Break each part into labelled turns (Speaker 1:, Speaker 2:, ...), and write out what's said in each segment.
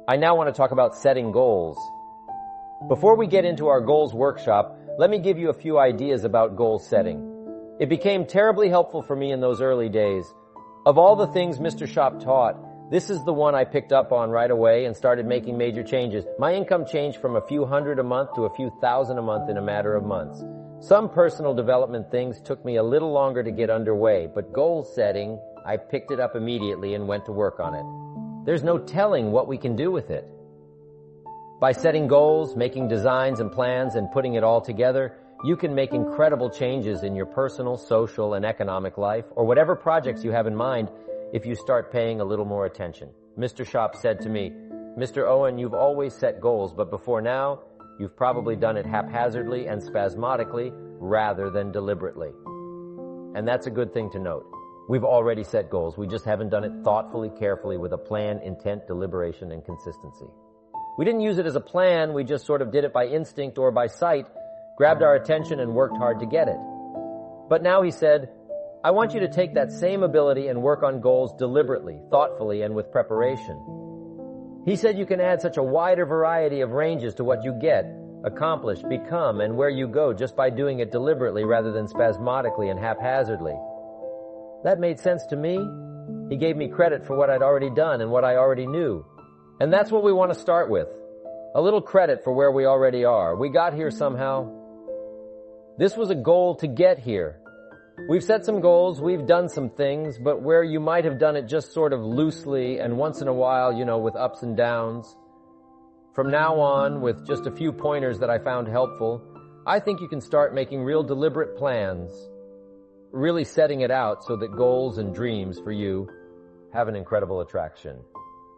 Speaker 1: I now want to talk about setting goals. Before we get into our goals workshop, let me give you a few ideas about goal setting. It became terribly helpful for me in those early days. Of all the things Mr. Shop taught, this is the one I picked up on right away and started making major changes. My income changed from a few hundred a month to a few thousand a month in a matter of months. Some personal development things took me a little longer to get underway, but goal setting, I picked it up immediately and went to work on it. There's no telling what we can do with it. By setting goals, making designs and plans, and putting it all together, you can make incredible changes in your personal, social, and economic life, or whatever projects you have in mind, if you start paying a little more attention. Mr. Shop said to me, "Mr. Owen, you've always set goals, but before now, you've probably done it haphazardly and spasmodically rather than deliberately." And that's a good thing to note. We've already set goals. We just haven't done it thoughtfully, carefully, with a plan, intent, deliberation, and consistency. We didn't use it as a plan. We just sort of did it by instinct or by sight, grabbed our attention, and worked hard to get it. But now he said, "I want you to take that same ability and work on goals deliberately, thoughtfully, and with preparation." He said you can add such a wider variety of ranges to what you get, accomplish, become, and where you go just by doing it deliberately rather than spasmodically and haphazardly. That made sense to me. He gave me credit for what I'd already done and what I already knew. And that's what we want to start with. A little credit for where we already are. We got here somehow. This was a goal to get here. We've set some goals, we've done some things, but where you might have done it just sort of loosely and once in a while, with ups and downs. From now on, with just a few pointers that I found helpful, I think you can start making real deliberate plans, really setting it out so that goals and dreams for you have an incredible attraction.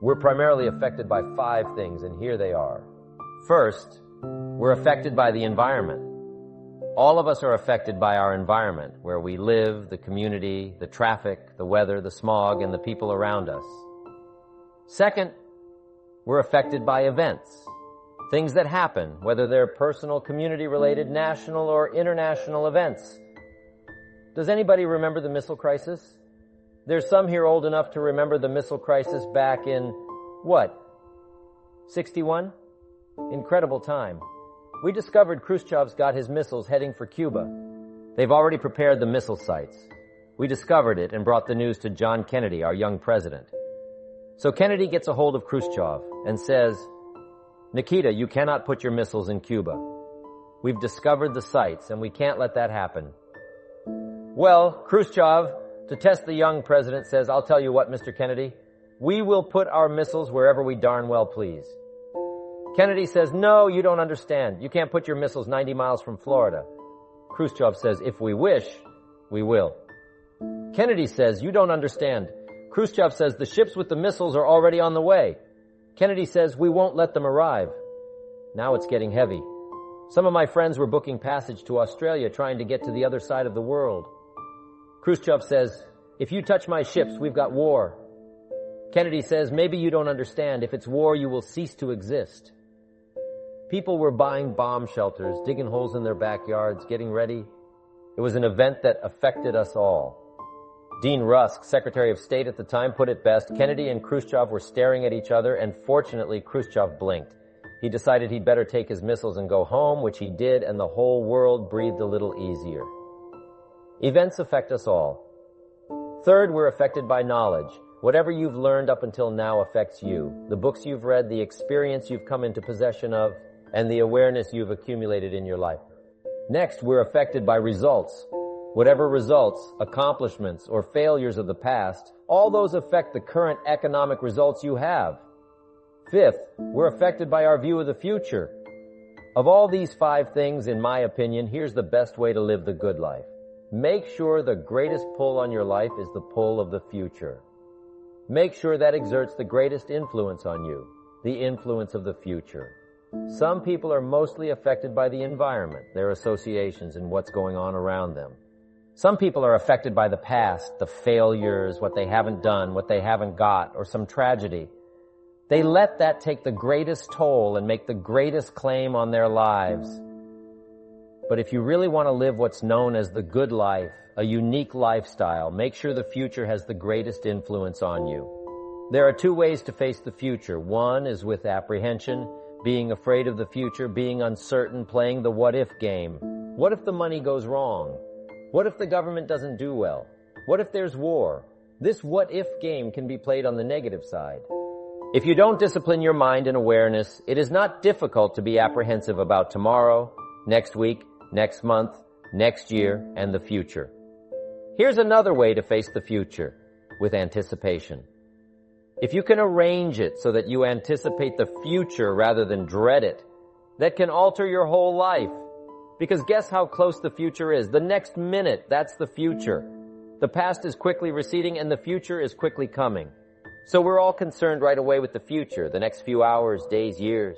Speaker 1: We're primarily affected by 5 things, and here they are. First, we're affected by the environment. All of us are affected by our environment, where we live, the community, the traffic, the weather, the smog, and the people around us. Second, we're affected by events, things that happen, whether they're personal, community-related, national, or international events. Does anybody remember the missile crisis? There's some here old enough to remember the missile crisis back in, 61? Incredible time. We discovered Khrushchev's got his missiles heading for Cuba. They've already prepared the missile sites. We discovered it and brought the news to John Kennedy, our young president. So Kennedy gets a hold of Khrushchev and says, "Nikita, you cannot put your missiles in Cuba. We've discovered the sites and we can't let that happen." Well, Khrushchev, to test the young president, says, "I'll tell you what, Mr. Kennedy, we will put our missiles wherever we darn well please." Kennedy says, "No, you don't understand. You can't put your missiles 90 miles from Florida." Khrushchev says, "If we wish, we will." Kennedy says, "You don't understand." Khrushchev says, "The ships with the missiles are already on the way." Kennedy says, "We won't let them arrive." Now it's getting heavy. Some of my friends were booking passage to Australia, trying to get to the other side of the world. Khrushchev says, "If you touch my ships, we've got war." Kennedy says, "Maybe you don't understand. If it's war, you will cease to exist." People were buying bomb shelters, digging holes in their backyards, getting ready. It was an event that affected us all. Dean Rusk, Secretary of State at the time, put it best. Kennedy and Khrushchev were staring at each other, and fortunately, Khrushchev blinked. He decided he'd better take his missiles and go home, which he did, and the whole world breathed a little easier. Events affect us all. Third, we're affected by knowledge. Whatever you've learned up until now affects you. The books you've read, the experience you've come into possession of, and the awareness you've accumulated in your life. Next, we're affected by results. Whatever results, accomplishments, or failures of the past, all those affect the current economic results you have. Fifth, we're affected by our view of the future. Of all these 5 things, in my opinion, here's the best way to live the good life. Make sure the greatest pull on your life is the pull of the future. Make sure that exerts the greatest influence on you, the influence of the future. Some people are mostly affected by the environment, their associations, and what's going on around them. Some people are affected by the past, the failures, what they haven't done, what they haven't got, or some tragedy. They let that take the greatest toll and make the greatest claim on their lives. But if you really want to live what's known as the good life, a unique lifestyle, make sure the future has the greatest influence on you. There are two ways to face the future. One is with apprehension, being afraid of the future, being uncertain, playing the what-if game. What if the money goes wrong? What if the government doesn't do well? What if there's war? This what-if game can be played on the negative side. If you don't discipline your mind and awareness, it is not difficult to be apprehensive about tomorrow, next week, next month, next year, and the future. Here's another way to face the future, with anticipation. If you can arrange it so that you anticipate the future rather than dread it, that can alter your whole life. Because guess how close the future is? The next minute, that's the future. The past is quickly receding and the future is quickly coming. So we're all concerned right away with the future, the next few hours, days, years.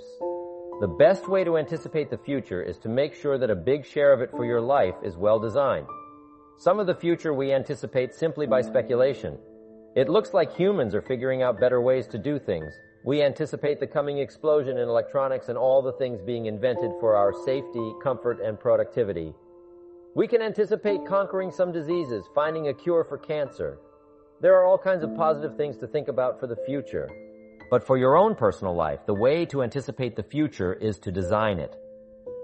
Speaker 1: The best way to anticipate the future is to make sure that a big share of it for your life is well designed. Some of the future we anticipate simply by speculation. It looks like humans are figuring out better ways to do things. We anticipate the coming explosion in electronics and all the things being invented for our safety, comfort, and productivity. We can anticipate conquering some diseases, finding a cure for cancer. There are all kinds of positive things to think about for the future. But for your own personal life, the way to anticipate the future is to design it.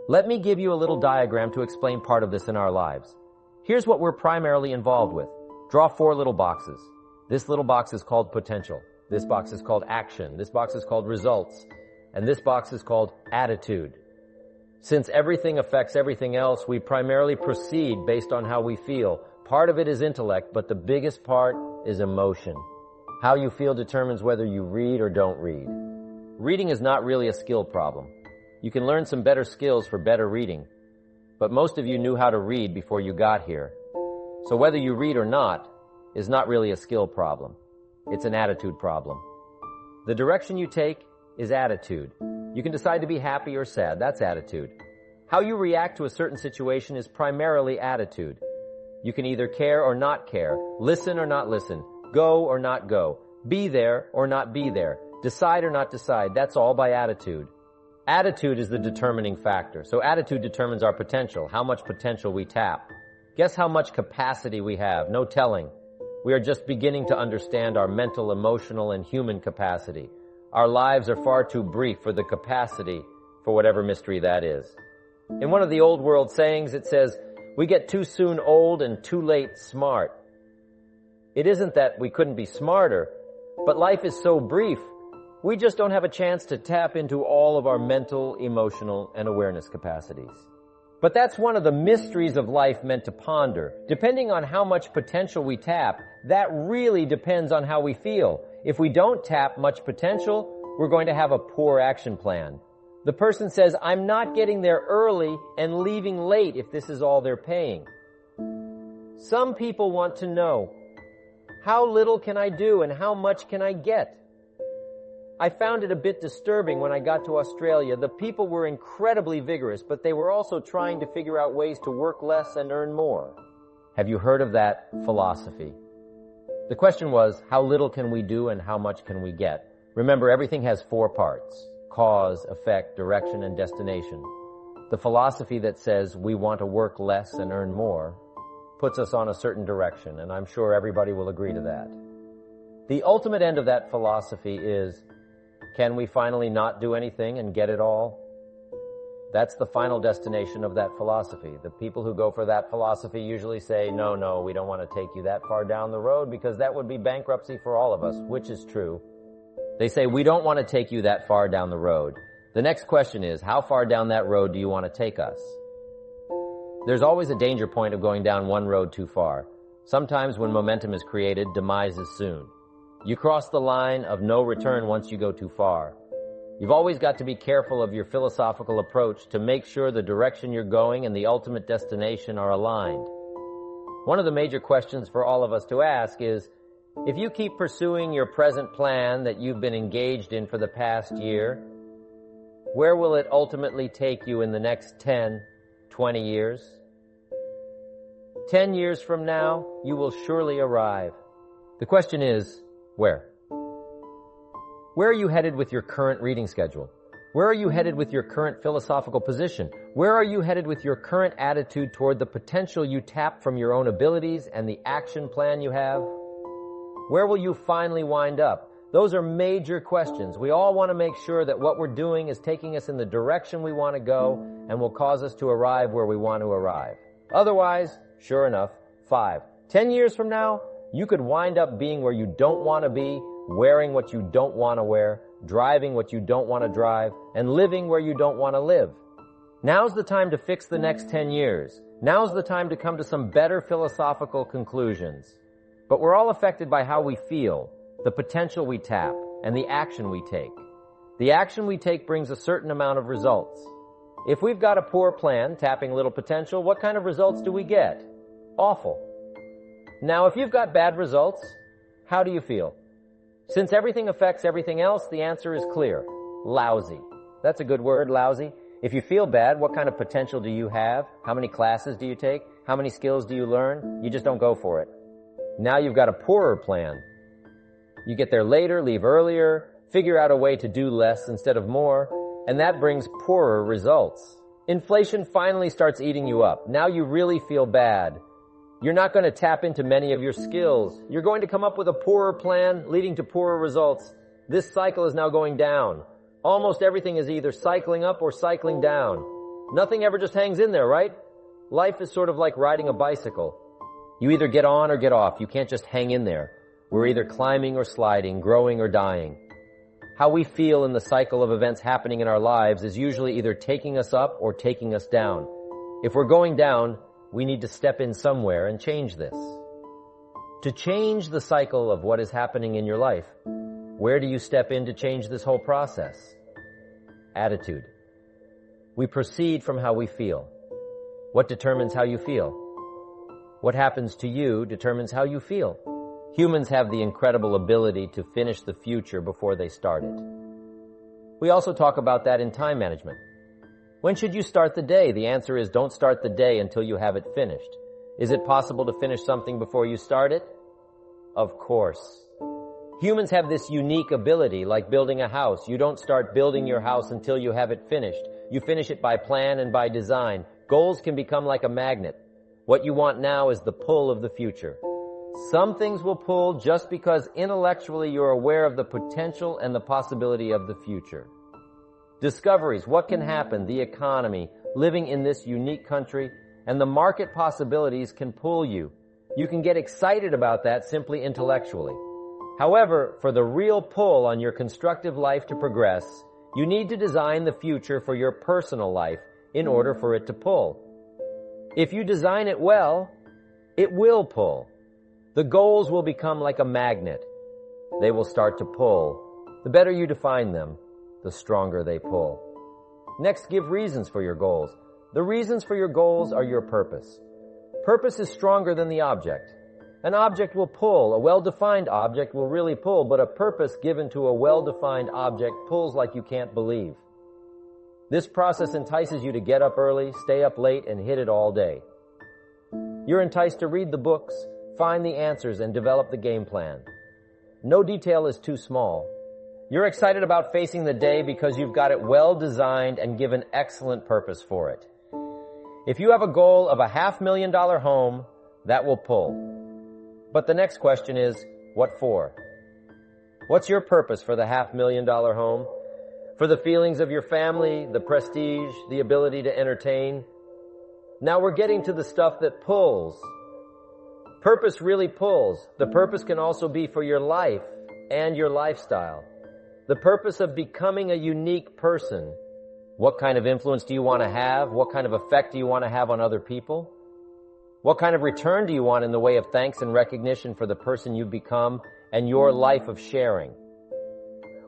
Speaker 1: Let me give you a little diagram to explain part of this in our lives. Here's what we're primarily involved with. Draw 4 little boxes. This little box is called potential. This box is called action. This box is called results. And this box is called attitude. Since everything affects everything else, we primarily proceed based on how we feel. Part of it is intellect, but the biggest part is emotion. How you feel determines whether you read or don't read. Reading is not really a skill problem. You can learn some better skills for better reading. But most of you knew how to read before you got here. So whether you read or not is not really a skill problem. It's an attitude problem. The direction you take is attitude. You can decide to be happy or sad. That's attitude. How you react to a certain situation is primarily attitude. You can either care or not care, listen or not listen, go or not go, be there or not be there, decide or not decide. That's all by attitude. Attitude is the determining factor. So attitude determines our potential, how much potential we tap. Guess how much capacity we have? No telling. We are just beginning to understand our mental, emotional, and human capacity. Our lives are far too brief for the capacity for whatever mystery that is. In one of the old world sayings, it says, "We get too soon old and too late smart." It isn't that we couldn't be smarter, but life is so brief, we just don't have a chance to tap into all of our mental, emotional, and awareness capacities. But that's one of the mysteries of life meant to ponder. Depending on how much potential we tap, that really depends on how we feel. If we don't tap much potential, we're going to have a poor action plan. The person says, "I'm not getting there early and leaving late if this is all they're paying." Some people want to know, how little can I do and how much can I get? I found it a bit disturbing when I got to Australia. The people were incredibly vigorous, but they were also trying to figure out ways to work less and earn more. Have you heard of that philosophy? The question was, how little can we do and how much can we get? Remember, everything has 4 parts: cause, effect, direction, and destination. The philosophy that says we want to work less and earn more puts us on a certain direction, and I'm sure everybody will agree to that. The ultimate end of that philosophy is, can we finally not do anything and get it all? That's the final destination of that philosophy. The people who go for that philosophy usually say, no, we don't want to take you that far down the road because that would be bankruptcy for all of us, which is true. They say, we don't want to take you that far down the road. The next question is, how far down that road do you want to take us? There's always a danger point of going down one road too far. Sometimes when momentum is created, demise is soon. You cross the line of no return once you go too far. You've always got to be careful of your philosophical approach to make sure the direction you're going and the ultimate destination are aligned. One of the major questions for all of us to ask is, if you keep pursuing your present plan that you've been engaged in for the past year, where will it ultimately take you in the next 10, 20 years? 10 years from now, you will surely arrive. The question is, where? Where are you headed with your current reading schedule? Where are you headed with your current philosophical position? Where are you headed with your current attitude toward the potential you tap from your own abilities and the action plan you have? Where will you finally wind up? Those are major questions. We all want to make sure that what we're doing is taking us in the direction we want to go and will cause us to arrive where we want to arrive. Otherwise, sure enough, 5, 10 years from now, you could wind up being where you don't want to be, wearing what you don't want to wear, driving what you don't want to drive, and living where you don't want to live. Now's the time to fix the next 10 years. Now's the time to come to some better philosophical conclusions. But we're all affected by how we feel, the potential we tap, and the action we take. The action we take brings a certain amount of results. If we've got a poor plan, tapping little potential, what kind of results do we get? Awful. Now, if you've got bad results, how do you feel? Since everything affects everything else, the answer is clear. Lousy. That's a good word, lousy. If you feel bad, what kind of potential do you have? How many classes do you take? How many skills do you learn? You just don't go for it. Now you've got a poorer plan. You get there later, leave earlier, figure out a way to do less instead of more, and that brings poorer results. Inflation finally starts eating you up. Now you really feel bad. You're not going to tap into many of your skills. You're going to come up with a poorer plan, leading to poorer results. This cycle is now going down. Almost everything is either cycling up or cycling down. Nothing ever just hangs in there, right? Life is sort of like riding a bicycle. You either get on or get off. You can't just hang in there. We're either climbing or sliding, growing or dying. How we feel in the cycle of events happening in our lives is usually either taking us up or taking us down. If we're going down, we need to step in somewhere and change this. To change the cycle of what is happening in your life, where do you step in to change this whole process? Attitude. We proceed from how we feel. What determines how you feel? What happens to you determines how you feel. Humans have the incredible ability to finish the future before they start it. We also talk about that in time management. When should you start the day? The answer is don't start the day until you have it finished. Is it possible to finish something before you start it? Of course. Humans have this unique ability, like building a house. You don't start building your house until you have it finished. You finish it by plan and by design. Goals can become like a magnet. What you want now is the pull of the future. Some things will pull just because intellectually you're aware of the potential and the possibility of the future. Discoveries, what can happen, the economy, living in this unique country, and the market possibilities can pull you. You can get excited about that simply intellectually. However, for the real pull on your constructive life to progress, you need to design the future for your personal life in order for it to pull. If you design it well, it will pull. The goals will become like a magnet. They will start to pull. The better you define them, the stronger they pull. Next, give reasons for your goals. The reasons for your goals are your purpose. Purpose is stronger than the object. An object will pull. A well-defined object will really pull, but a purpose given to a well-defined object pulls like you can't believe. This process entices you to get up early, stay up late, and hit it all day. You're enticed to read the books, find the answers, and develop the game plan. No detail is too small. You're excited about facing the day because you've got it well designed and given excellent purpose for it. If you have a goal of a $500,000 home, that will pull. But the next question is, what for? What's your purpose for the $500,000 home? For the feelings of your family, the prestige, the ability to entertain? Now we're getting to the stuff that pulls. Purpose really pulls. The purpose can also be for your life and your lifestyle. The purpose of becoming a unique person. What kind of influence do you want to have? What kind of effect do you want to have on other people? What kind of return do you want in the way of thanks and recognition for the person you've become and your life of sharing?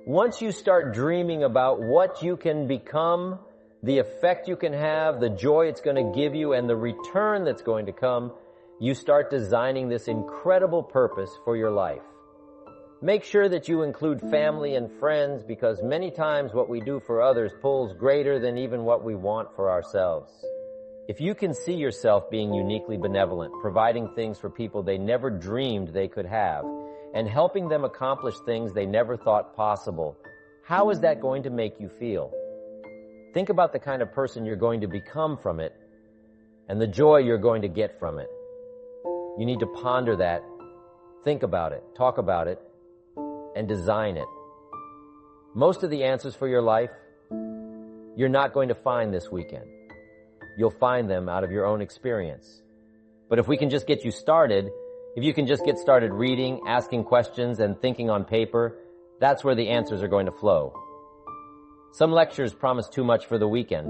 Speaker 1: Once you start dreaming about what you can become, the effect you can have, the joy it's going to give you, and the return that's going to come, you start designing this incredible purpose for your life. Make sure that you include family and friends, because many times what we do for others pulls greater than even what we want for ourselves. If you can see yourself being uniquely benevolent, providing things for people they never dreamed they could have, and helping them accomplish things they never thought possible, how is that going to make you feel? Think about the kind of person you're going to become from it, and the joy you're going to get from it. You need to ponder that, think about it, talk about it, and design it. Most of the answers for your life, you're not going to find this weekend. You'll find them out of your own experience. But if we can just get you started, if you can just get started reading, asking questions, and thinking on paper, that's where the answers are going to flow. Some lectures promise too much for the weekend.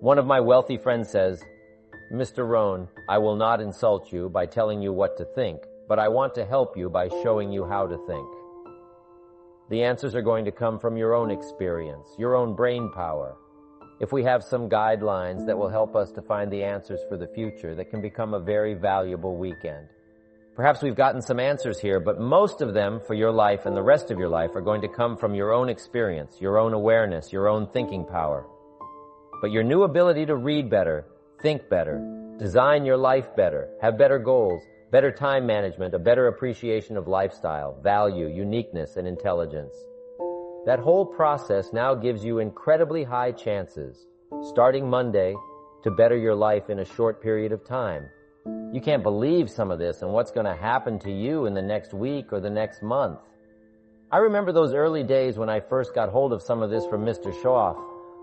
Speaker 1: One of my wealthy friends says, "Mr. Rohn, I will not insult you by telling you what to think, but I want to help you by showing you how to think." The answers are going to come from your own experience, your own brain power. If we have some guidelines that will help us to find the answers for the future, that can become a very valuable weekend. Perhaps we've gotten some answers here, but most of them for your life and the rest of your life are going to come from your own experience, your own awareness, your own thinking power. But your new ability to read better, think better, design your life better, have better goals, better time management, a better appreciation of lifestyle, value, uniqueness, and intelligence. That whole process now gives you incredibly high chances, starting Monday, to better your life in a short period of time. You can't believe some of this and what's going to happen to you in the next week or the next month. I remember those early days when I first got hold of some of this from Mr. Shoff.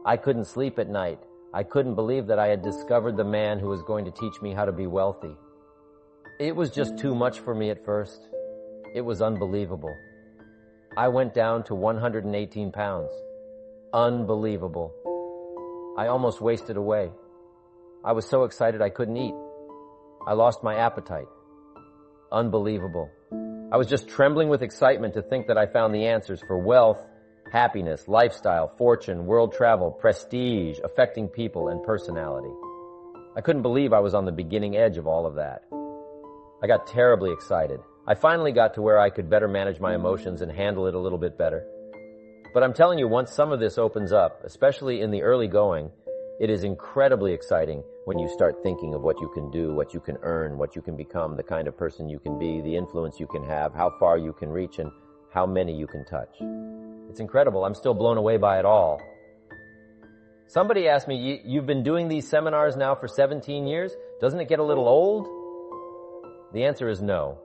Speaker 1: I couldn't sleep at night. I couldn't believe that I had discovered the man who was going to teach me how to be wealthy. It was just too much for me at first. It was unbelievable. I went down to 118 pounds. Unbelievable. I almost wasted away. I was so excited I couldn't eat. I lost my appetite. Unbelievable. I was just trembling with excitement to think that I found the answers for wealth, happiness, lifestyle, fortune, world travel, prestige, affecting people, and personality. I couldn't believe I was on the beginning edge of all of that. I got terribly excited. I finally got to where I could better manage my emotions and handle it a little bit better. But I'm telling you, once some of this opens up, especially in the early going, it is incredibly exciting when you start thinking of what you can do, what you can earn, what you can become, the kind of person you can be, the influence you can have, how far you can reach, and how many you can touch. It's incredible. I'm still blown away by it all. Somebody asked me, "You've been doing these seminars now for 17 years? Doesn't it get a little old?" The answer is no.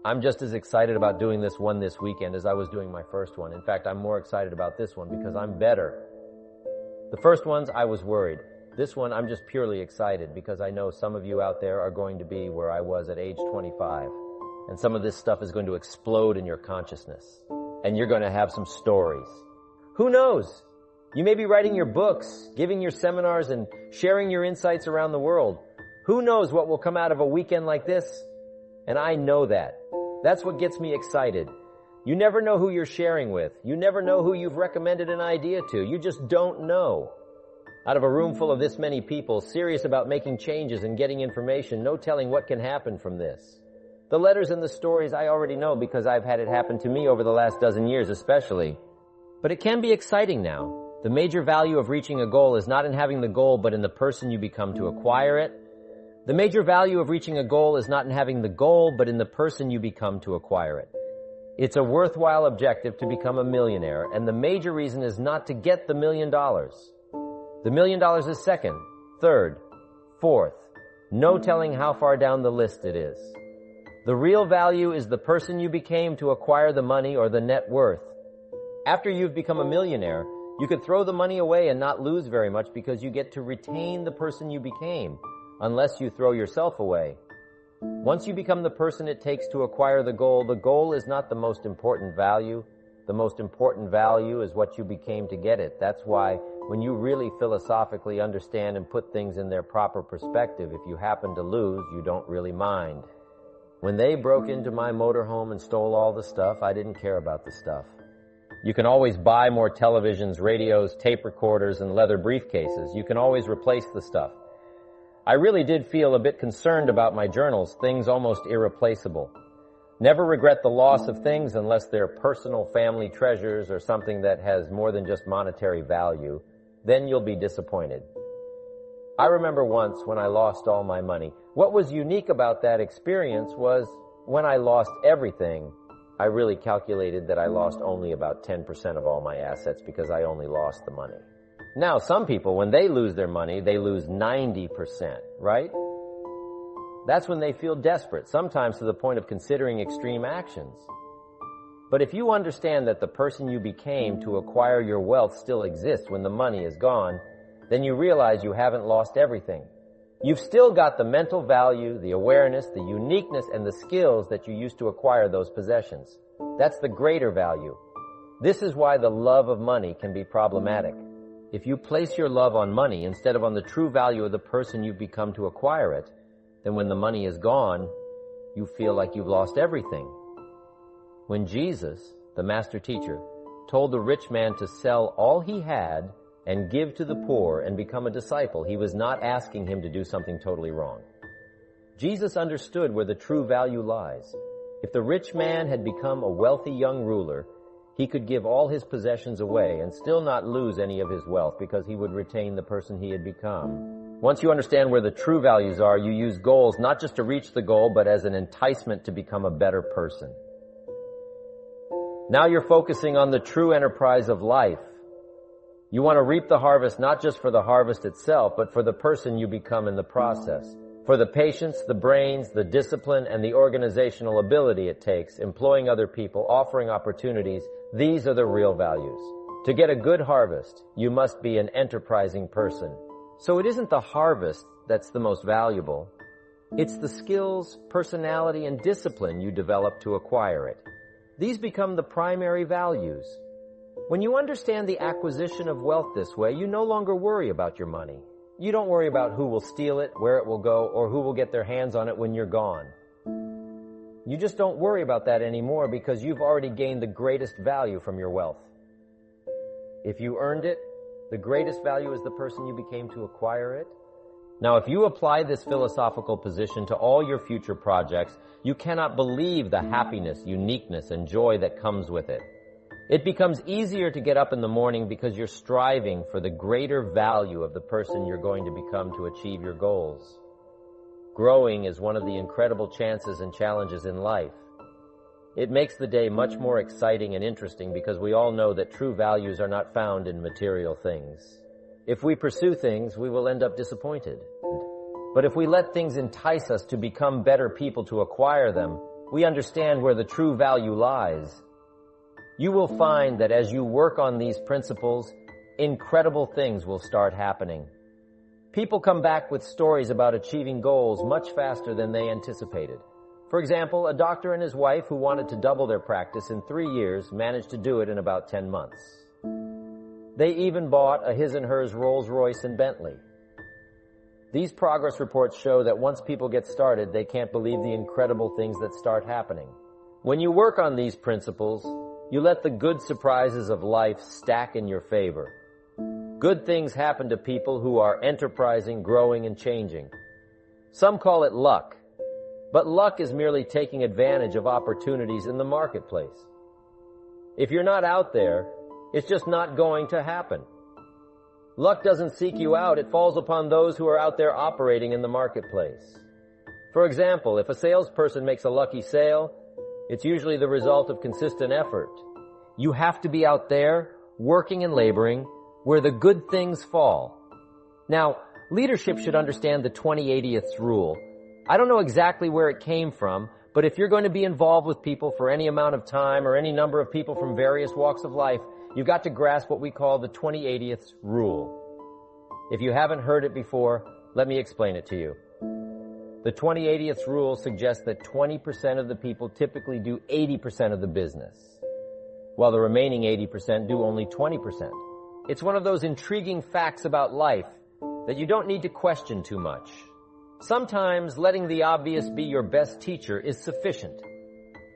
Speaker 1: I'm just as excited about doing this one this weekend as I was doing my first one. In fact, I'm more excited about this one because I'm better. The first ones, I was worried. This one, I'm just purely excited because I know some of you out there are going to be where I was at age 25. And some of this stuff is going to explode in your consciousness. And you're going to have some stories. Who knows? You may be writing your books, giving your seminars, and sharing your insights around the world. Who knows what will come out of a weekend like this? And I know that. That's what gets me excited. You never know who you're sharing with. You never know who you've recommended an idea to. You just don't know. Out of a room full of this many people serious about making changes and getting information, no telling what can happen from this. The letters and the stories I already know because I've had it happen to me over the last dozen years especially. But it can be exciting now. The major value of reaching a goal is not in having the goal, but in the person you become to acquire it. The major value of reaching a goal is not in having the goal, but in the person you become to acquire it. It's a worthwhile objective to become a millionaire, and the major reason is not to get the $1 million. The $1 million is second, third, fourth. No telling how far down the list it is. The real value is the person you became to acquire the money or the net worth. After you've become a millionaire, you could throw the money away and not lose very much because you get to retain the person you became, unless you throw yourself away. Once you become the person it takes to acquire the goal is not the most important value. The most important value is what you became to get it. That's why when you really philosophically understand and put things in their proper perspective, if you happen to lose, you don't really mind. When they broke into my motorhome and stole all the stuff, I didn't care about the stuff. You can always buy more televisions, radios, tape recorders, and leather briefcases. You can always replace the stuff. I really did feel a bit concerned about my journals, things almost irreplaceable. Never regret the loss of things unless they're personal family treasures or something that has more than just monetary value. Then you'll be disappointed. I remember once when I lost all my money. What was unique about that experience was when I lost everything, I really calculated that I lost only about 10% of all my assets because I only lost the money. Now, some people, when they lose their money, they lose 90%, right? That's when they feel desperate, sometimes to the point of considering extreme actions. But if you understand that the person you became to acquire your wealth still exists when the money is gone, then you realize you haven't lost everything. You've still got the mental value, the awareness, the uniqueness, and the skills that you used to acquire those possessions. That's the greater value. This is why the love of money can be problematic. If you place your love on money instead of on the true value of the person you've become to acquire it, then when the money is gone, you feel like you've lost everything. When Jesus, the master teacher, told the rich man to sell all he had and give to the poor and become a disciple, he was not asking him to do something totally wrong. Jesus understood where the true value lies. If the rich man had become a wealthy young ruler, he could give all his possessions away and still not lose any of his wealth because he would retain the person he had become. Once you understand where the true values are, you use goals not just to reach the goal, but as an enticement to become a better person. Now you're focusing on the true enterprise of life. You want to reap the harvest not just for the harvest itself, but for the person you become in the process. For the patience, the brains, the discipline, and the organizational ability it takes, employing other people, offering opportunities, these are the real values. To get a good harvest, you must be an enterprising person. So it isn't the harvest that's the most valuable. It's the skills, personality, and discipline you develop to acquire it. These become the primary values. When you understand the acquisition of wealth this way, you no longer worry about your money. You don't worry about who will steal it, where it will go, or who will get their hands on it when you're gone. You just don't worry about that anymore because you've already gained the greatest value from your wealth. If you earned it, the greatest value is the person you became to acquire it. Now, if you apply this philosophical position to all your future projects, you cannot believe the happiness, uniqueness, and joy that comes with it. It becomes easier to get up in the morning because you're striving for the greater value of the person you're going to become to achieve your goals. Growing is one of the incredible chances and challenges in life. It makes the day much more exciting and interesting because we all know that true values are not found in material things. If we pursue things, we will end up disappointed. But if we let things entice us to become better people to acquire them, we understand where the true value lies. You will find that as you work on these principles, incredible things will start happening. People come back with stories about achieving goals much faster than they anticipated. For example, a doctor and his wife who wanted to double their practice in 3 years managed to do it in about 10 months. They even bought a his and hers Rolls-Royce and Bentley. These progress reports show that once people get started, they can't believe the incredible things that start happening. When you work on these principles, you let the good surprises of life stack in your favor. Good things happen to people who are enterprising, growing, and changing. Some call it luck, but luck is merely taking advantage of opportunities in the marketplace. If you're not out there, it's just not going to happen. Luck doesn't seek you out, it falls upon those who are out there operating in the marketplace. For example, if a salesperson makes a lucky sale, it's usually the result of consistent effort. You have to be out there, working and laboring, where the good things fall. Now, leadership should understand the 20/80th rule. I don't know exactly where it came from, but if you're going to be involved with people for any amount of time or any number of people from various walks of life, you've got to grasp what we call the 20/80th rule. If you haven't heard it before, let me explain it to you. The 20/80th rule suggests that 20% of the people typically do 80% of the business, while the remaining 80% do only 20%. It's one of those intriguing facts about life that you don't need to question too much. Sometimes letting the obvious be your best teacher is sufficient.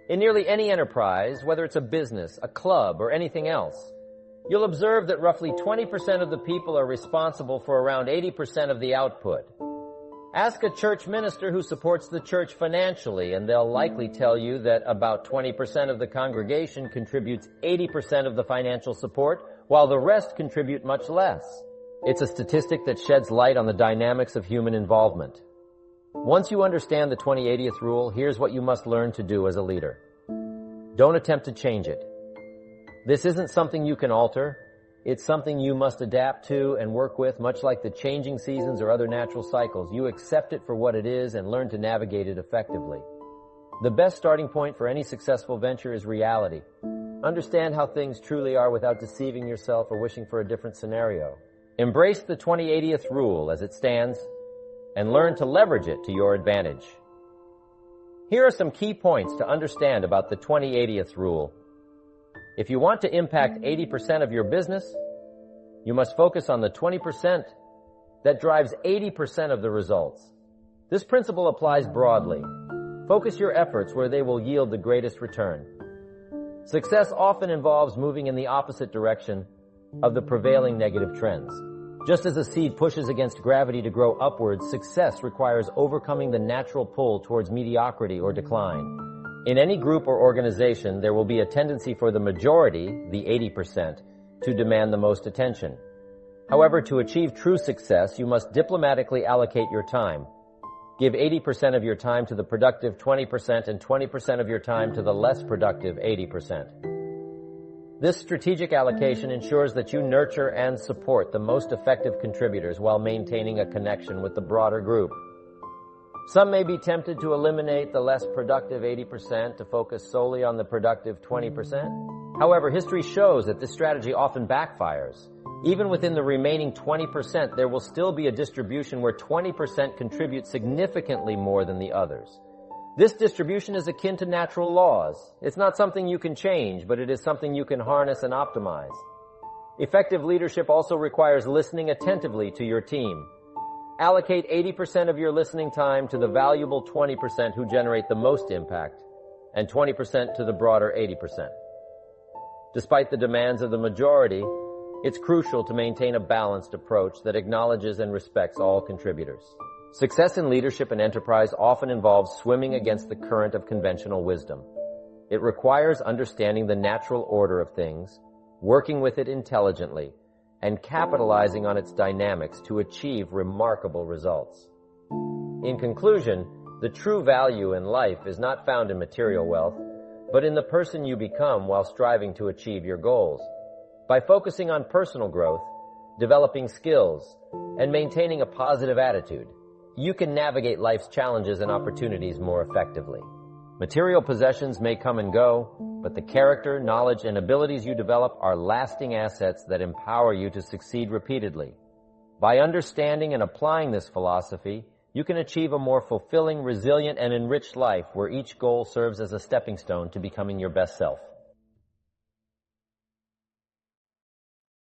Speaker 1: In nearly any enterprise, whether it's a business, a club, or anything else, you'll observe that roughly 20% of the people are responsible for around 80% of the output. Ask a church minister who supports the church financially, and they'll likely tell you that about 20% of the congregation contributes 80% of the financial support, while the rest contribute much less. It's a statistic that sheds light on the dynamics of human involvement. Once you understand the 20/80th rule, here's what you must learn to do as a leader. Don't attempt to change it. This isn't something you can alter. It's something you must adapt to and work with, much like the changing seasons or other natural cycles. You accept it for what it is and learn to navigate it effectively. The best starting point for any successful venture is reality. Understand how things truly are without deceiving yourself or wishing for a different scenario. Embrace the 20/80th rule as it stands and learn to leverage it to your advantage. Here are some key points to understand about the 20/80th rule. If you want to impact 80% of your business, you must focus on the 20% that drives 80% of the results. This principle applies broadly. Focus your efforts where they will yield the greatest return. Success often involves moving in the opposite direction of the prevailing negative trends. Just as a seed pushes against gravity to grow upwards, success requires overcoming the natural pull towards mediocrity or decline. In any group or organization, there will be a tendency for the majority, the 80%, to demand the most attention. However, to achieve true success, you must diplomatically allocate your time. Give 80% of your time to the productive 20% and 20% of your time to the less productive 80%. This strategic allocation ensures that you nurture and support the most effective contributors while maintaining a connection with the broader group. Some may be tempted to eliminate the less productive 80% to focus solely on the productive 20%. However, history shows that this strategy often backfires. Even within the remaining 20%, there will still be a distribution where 20% contribute significantly more than the others. This distribution is akin to natural laws. It's not something you can change, but it is something you can harness and optimize. Effective leadership also requires listening attentively to your team. Allocate 80% of your listening time to the valuable 20% who generate the most impact, and 20% to the broader 80%. Despite the demands of the majority, it's crucial to maintain a balanced approach that acknowledges and respects all contributors. Success in leadership and enterprise often involves swimming against the current of conventional wisdom. It requires understanding the natural order of things, working with it intelligently, and capitalizing on its dynamics to achieve remarkable results. In conclusion, the true value in life is not found in material wealth, but in the person you become while striving to achieve your goals. By focusing on personal growth, developing skills, and maintaining a positive attitude, you can navigate life's challenges and opportunities more effectively. Material possessions may come and go, but the character, knowledge, and abilities you develop are lasting assets that empower you to succeed repeatedly. By understanding and applying this philosophy, you can achieve a more fulfilling, resilient, and enriched life where each goal serves as a stepping stone to becoming your best self.